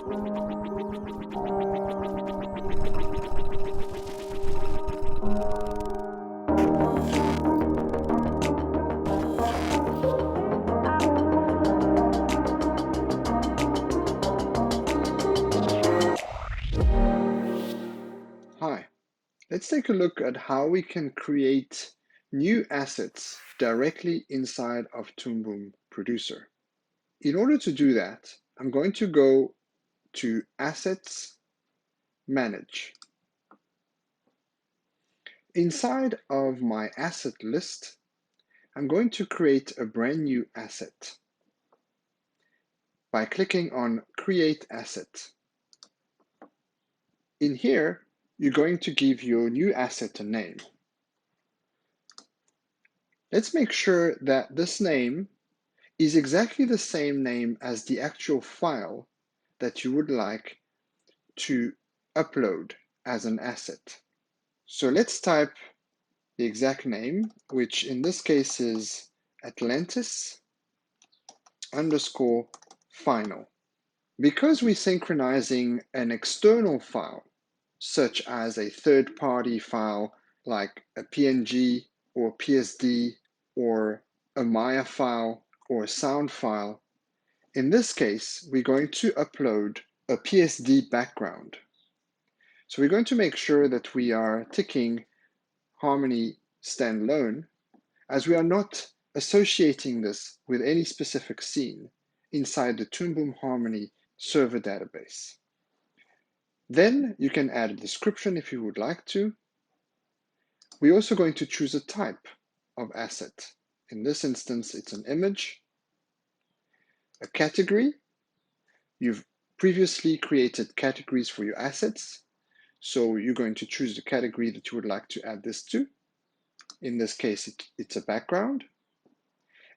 Hi, let's take a look at how we can create new assets directly inside of Toon Boom Producer. In order to do that, I'm going to go to Assets, Manage. Inside of my asset list, I'm going to create a brand new asset by clicking on Create Asset. In here, you're going to give your new asset a name. Let's make sure that this name is exactly the same name as the actual file that you would like to upload as an asset. So let's type the exact name, which in this case is Atlantis_final. Because we're synchronizing an external file, such as a third-party file like a PNG or PSD or a Maya file or a sound file, in this case, we're going to upload a PSD background. So we're going to make sure that we are ticking Harmony standalone, as we are not associating this with any specific scene inside the Toon Boom Harmony server database. Then you can add a description if you would like to. We're also going to choose a type of asset. In this instance, it's an image. A category. You've previously created categories for your assets, so you're going to choose the category that you would like to add this to. In this case, it's a background.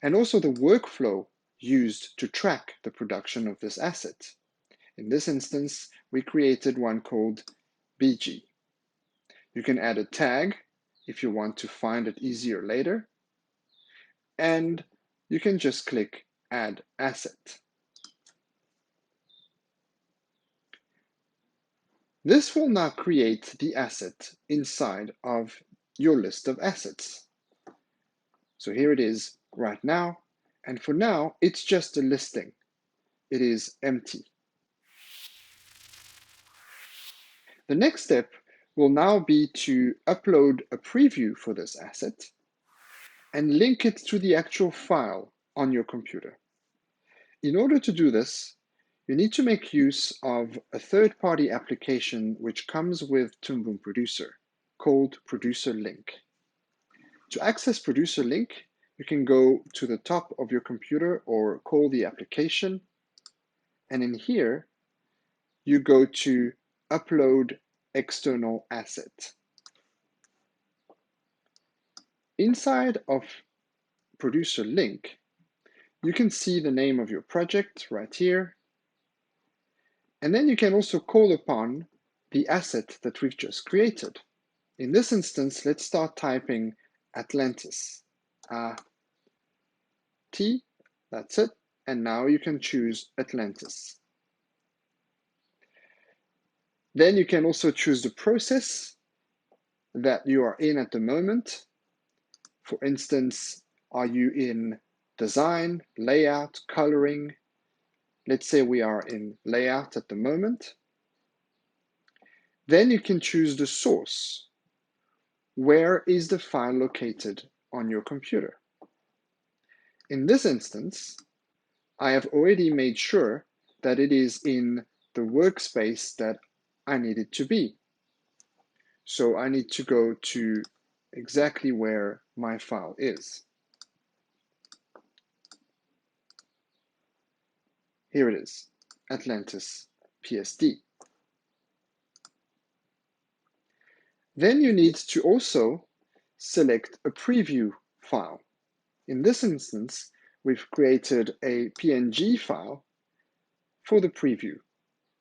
And also the workflow used to track the production of this asset. In this instance, we created one called BG. You can add a tag if you want to find it easier later. And you can just click Add Asset. This will now create the asset inside of your list of assets. So here it is right now. And for now, it's just a listing. It is empty. The next step will now be to upload a preview for this asset and link it to the actual file on your computer. In order to do this, you need to make use of a third-party application which comes with Toon Boom Producer called Producer Link. To access Producer Link, you can go to the top of your computer or call the application, and in here, you go to Upload External Asset. Inside of Producer Link, you can see the name of your project right here, and then you can also call upon the asset that we've just created. In this instance, let's start typing Atlantis. T, that's it, and now you can choose Atlantis. Then you can also choose the process that you are in at the moment. For instance, are you in design, layout, coloring? Let's say we are in layout at the moment. Then you can choose the source. Where is the file located on your computer? In this instance, I have already made sure that it is in the workspace that I need it to be. So I need to go to exactly where my file is. Here it is, Atlantis PSD. Then you need to also select a preview file. In this instance, we've created a PNG file for the preview,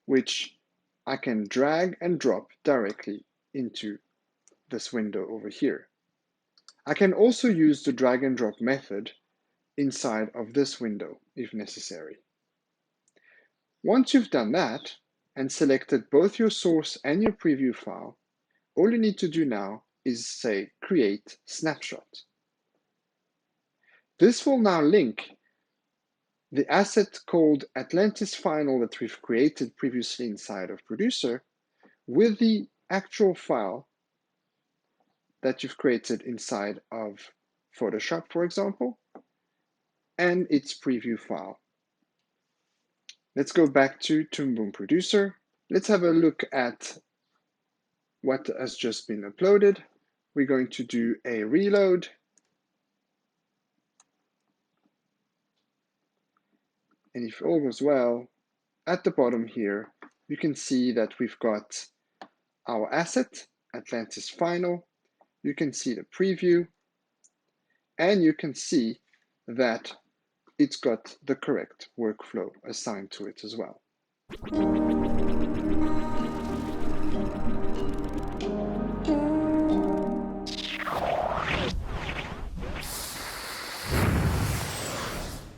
which I can drag and drop directly into this window over here. I can also use the drag and drop method inside of this window if necessary. Once you've done that and selected both your source and your preview file, all you need to do now is say create snapshot. This will now link the asset called Atlantis Final that we've created previously inside of Producer with the actual file that you've created inside of Photoshop, for example, and its preview file. Let's go back to Toon Boom Producer. Let's have a look at what has just been uploaded. We're going to do a reload. And if all goes well, at the bottom here, you can see that we've got our asset, Atlantis Final. You can see the preview, and you can see that it's got the correct workflow assigned to it as well.